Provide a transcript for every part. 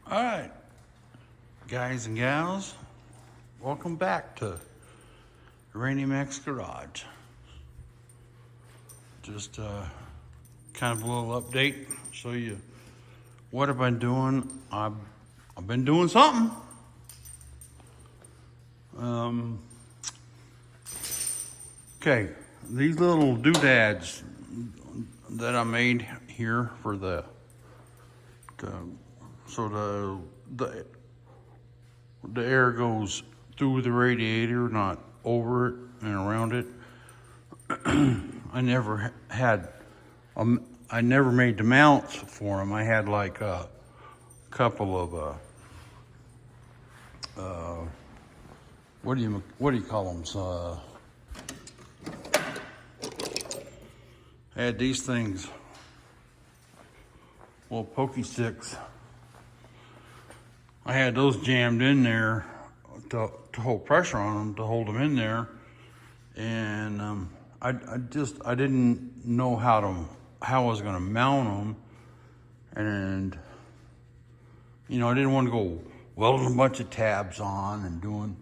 All right, guys and gals, welcome back to Rainy Mac's Garage. Just kind of a little update, show you what I've been doing. I've been doing something. Okay, these little doodads that I made here for so the air goes through the radiator, not over it and around it. I never made the mounts for them. I had like a couple of what do you call them? I had these things, well, pokey sticks. I had those jammed in there to hold pressure on them, to hold them in there, and I didn't know how I was going to mount them, and I didn't want to go welding a bunch of tabs on and doing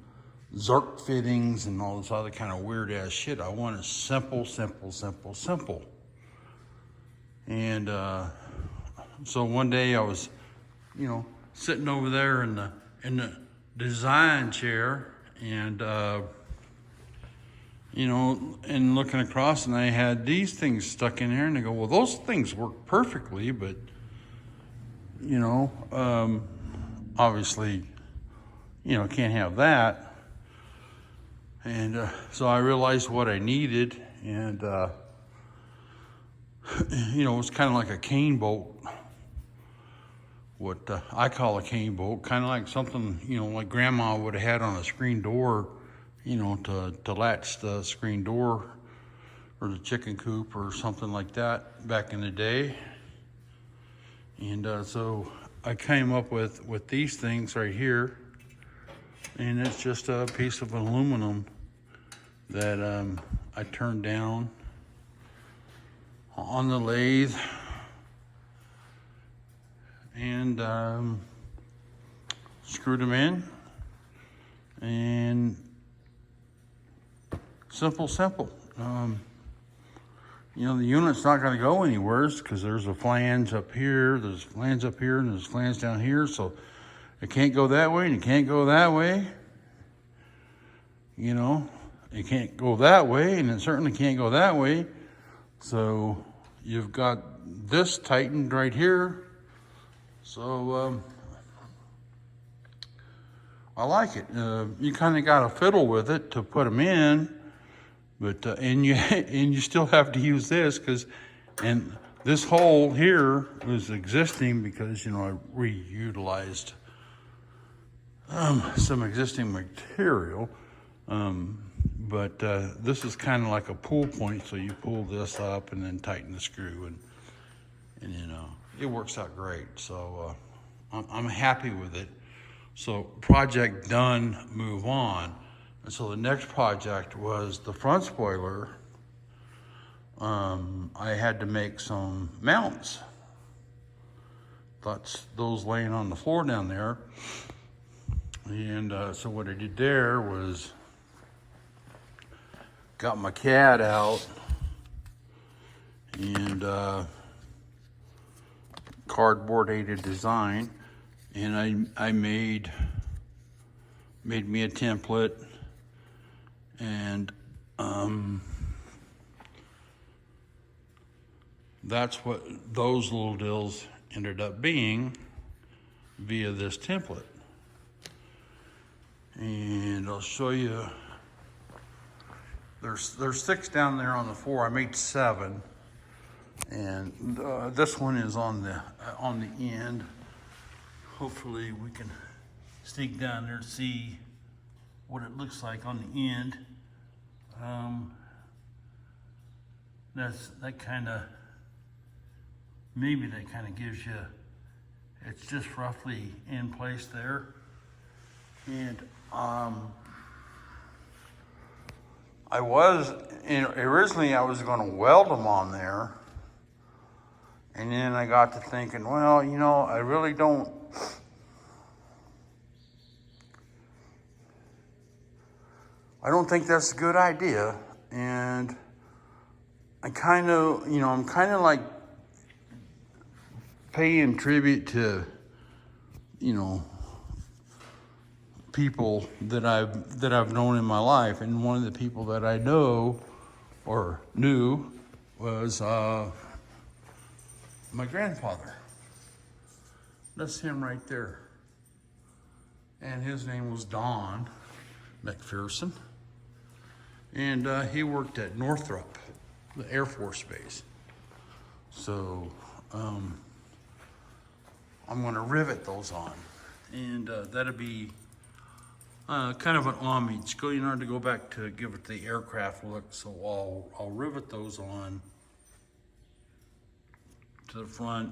Zerk fittings and all this other kind of weird ass shit. I wanted simple. And so one day I was, sitting over there in the design chair, and and looking across, and I had these things stuck in there, and I go, well, those things work perfectly, but obviously, can't have that. And so I realized what I needed, and it's kind of like a cane bolt. What I call a cane bolt, kind of like something, like Grandma would have had on a screen door, to latch the screen door or the chicken coop or something like that back in the day. And so I came up with these things right here, and it's just a piece of aluminum that I turned down on the lathe, and screwed them in, and simple. The unit's not going to go anywhere because there's a flange up here, there's a flange up here, and there's a flange down here, so it can't go that way, and it can't go that way. It can't go that way, and it certainly can't go that way. So you've got this tightened right here. So I like it. You kind of got to fiddle with it to put them in, but and you still have to use this and this hole here was existing because I reutilized some existing material. But this is kind of like a pull point, so you pull this up and then tighten the screw, and it works out great. So I'm happy with it. So project done, move on. And so the next project was the front spoiler. I had to make some mounts. That's those laying on the floor down there. And so what I did there was got my CAD out and cardboard aided design, and I made me a template, and that's what those little deals ended up being via this template. And I'll show you. There's 6 down there on the floor. I made 7, and this one is on the end. Hopefully we can sneak down there and see what it looks like on the end. That kind of gives you. It's just roughly in place there, and originally I was going to weld them on there, and then I got to thinking, well, I really don't I don't think that's a good idea. And I kind of, I'm kind of like paying tribute to, people that I've known in my life. And one of the people that I know or knew was my grandfather. That's him right there. And his name was Don McPherson. And he worked at Northrop, the Air Force Base. So I'm going to rivet those on. And that'll be kind of an homage. To go back to give it the aircraft look. So I'll rivet those on to the front.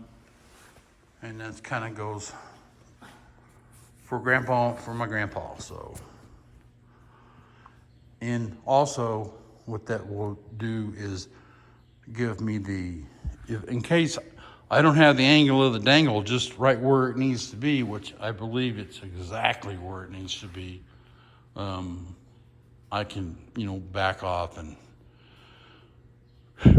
And that kind of goes for my grandpa. So, and also what that will do is give me in case I don't have the angle of the dangle just right where it needs to be, which I believe it's exactly where it needs to be, I can, back off and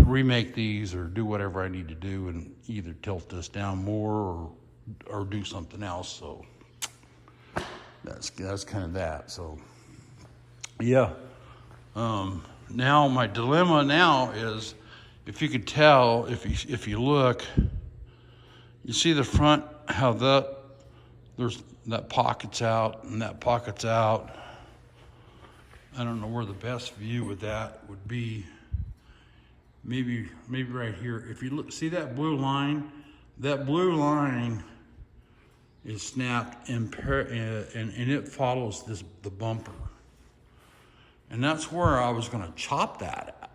remake these or do whatever I need to do and either tilt this down more or do something else. So that's kind of that. So yeah. Now my dilemma now is, if you could tell, if you look, you see the front, how there's that pocket's out and that pocket's out. I don't know where the best view of that would be. Maybe right here. If you look, see that blue line? That blue line is snapped and it follows the bumper. And that's where I was going to chop that at.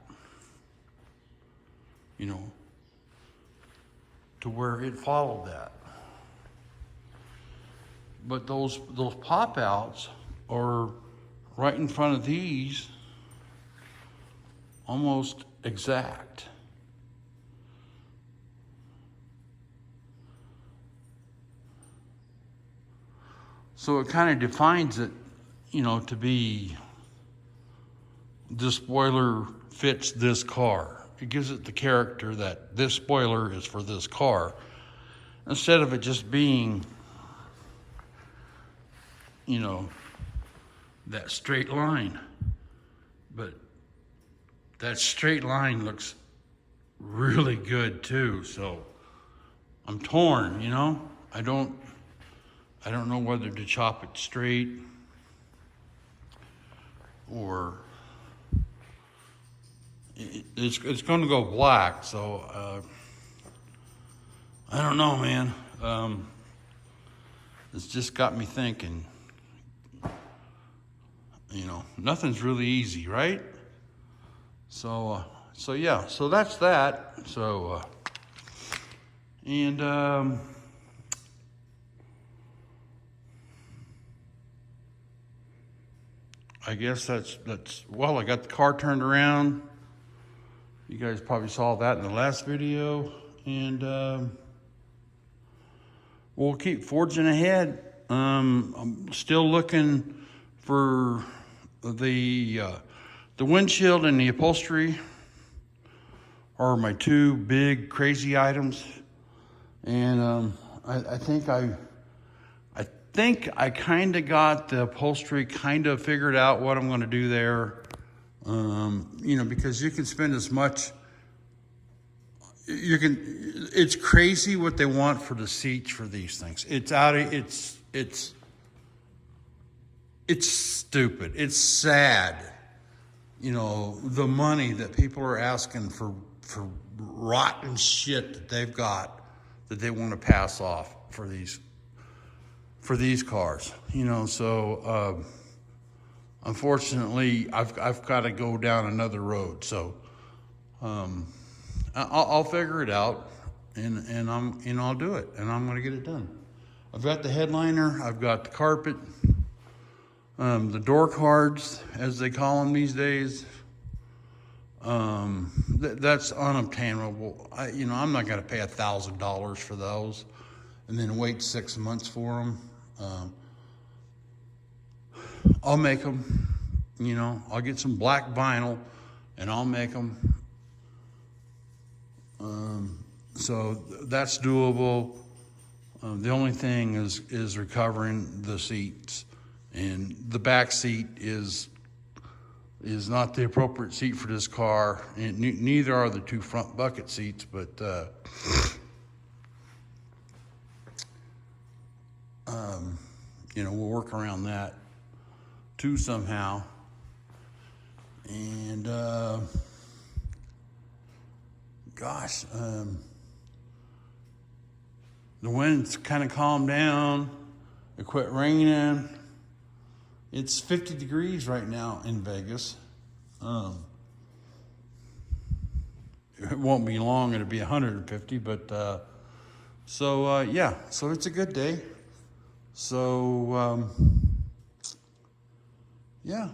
To where it followed that. But those pop outs are right in front of these, almost exact. So it kind of defines it, to be this spoiler fits this car. It gives it the character that this spoiler is for this car, instead of it just being, that straight line. But that straight line looks really good too. So I'm torn, I don't know whether to chop it straight or it's going to go black. So I don't know, man. It's just got me thinking. Nothing's really easy, right? So yeah. So that's that. So and I guess that's well, I got the car turned around. You guys probably saw that in the last video, and we'll keep forging ahead. I'm still looking for the windshield and the upholstery are my two big crazy items, and I think I kind of got the upholstery kind of figured out what I'm going to do there. Because you can spend as much, it's crazy what they want for the seats for these things. It's stupid. It's sad. The money that people are asking for rotten shit that they've got that they want to pass off for these cars. So unfortunately, I've got to go down another road. So I'll figure it out, and I'll do it, and I'm going to get it done. I've got the headliner, I've got the carpet, the door cards, as they call them these days. That's unobtainable. I'm not going to pay $1,000 for those, and then wait 6 months for them. I'll make them, You know, I'll get some black vinyl and I'll make them. So that's doable. The only thing is recovering the seats, and the back seat is not the appropriate seat for this car, and neither are the two front bucket seats, but you know, we'll work around that too somehow. And gosh, the wind's kind of calmed down. It quit raining. It's 50 degrees right now in Vegas. It won't be long, it'll be 150, but yeah, so it's a good day. So yeah.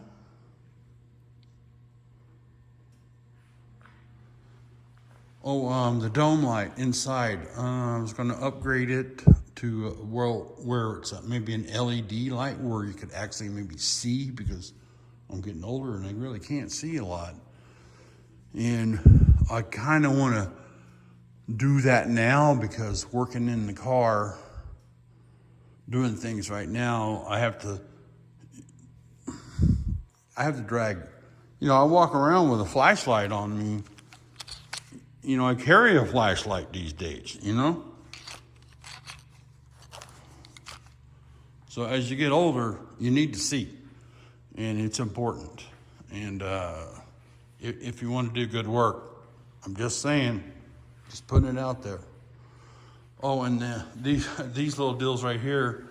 Oh, the dome light inside. I was going to upgrade it to where it's maybe an LED light where you could actually maybe see, because I'm getting older and I really can't see a lot. And I kind of want to do that now, because working in the car, doing things right now, I have to drag. You know, I walk around with a flashlight on me. You know, I carry a flashlight these days, you know? So as you get older, you need to see, and it's important. And if you want to do good work, I'm just saying, just putting it out there. Oh, and these little deals right here,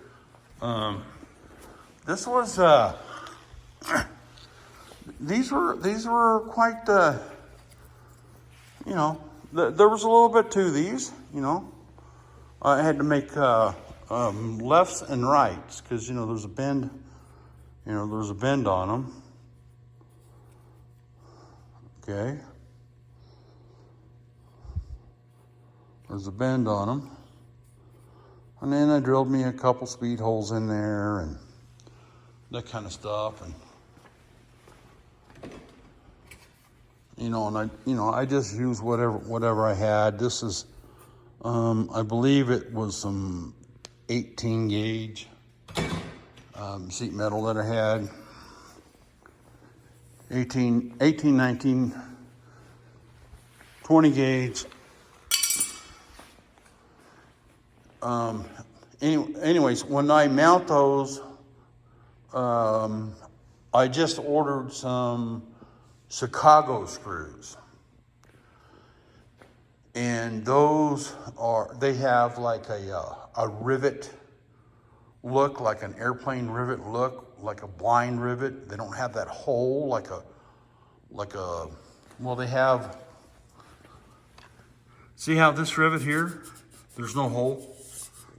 this was, these were quite, you know, there was a little bit to these, you know. I had to make lefts and rights, because, you know, there's a bend, you know, there's a bend on them. Okay. There's a bend on them. And then I drilled me a couple speed holes in there and that kind of stuff. And you know, I just used whatever I had. This is, I believe it was some 18 gauge sheet metal that I had. 18, 19, 20 gauge. Anyways, when I mount those, I just ordered some Chicago screws, and those they have like a rivet look, like an airplane rivet look, like a blind rivet. They don't have that hole like a well, they have, see how this rivet here, there's no hole?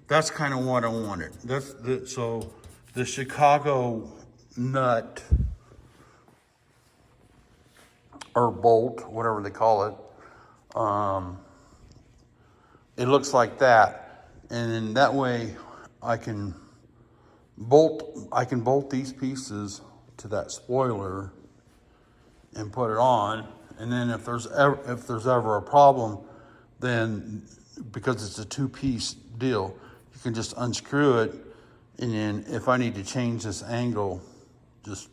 That's kind of what I wanted. So the Chicago nut or bolt, whatever they call it, it looks like that, and then that way I can bolt these pieces to that spoiler and put it on, and then if there's ever a problem, then because it's a two-piece deal, you can just unscrew it, and then if I need to change this angle, just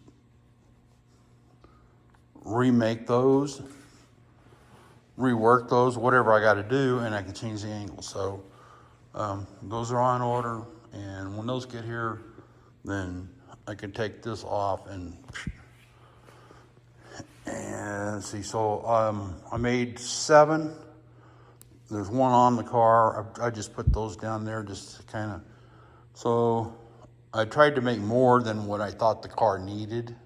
remake those, rework those, whatever I got to do, and I can change the angle. So those are on order, and when those get here, then I can take this off and see. So I made 7. There's one on the car. I just put those down there just to kind of, so I tried to make more than what I thought the car needed,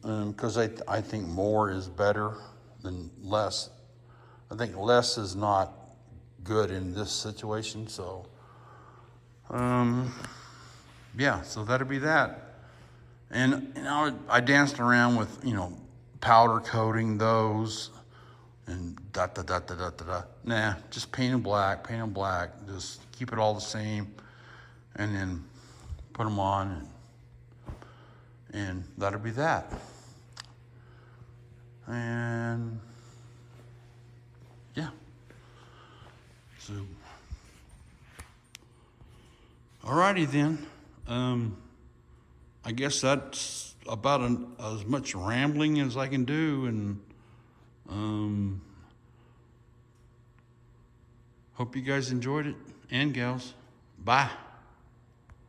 because I think more is better than less. I think less is not good in this situation. So yeah, so that'll be that. And I danced around with, you know, powder coating those and nah, just paint them black, just keep it all the same, and then put them on. And that'll be that. And yeah. So, alrighty then. I guess that's about as much rambling as I can do, and hope you guys enjoyed it, and gals. Bye.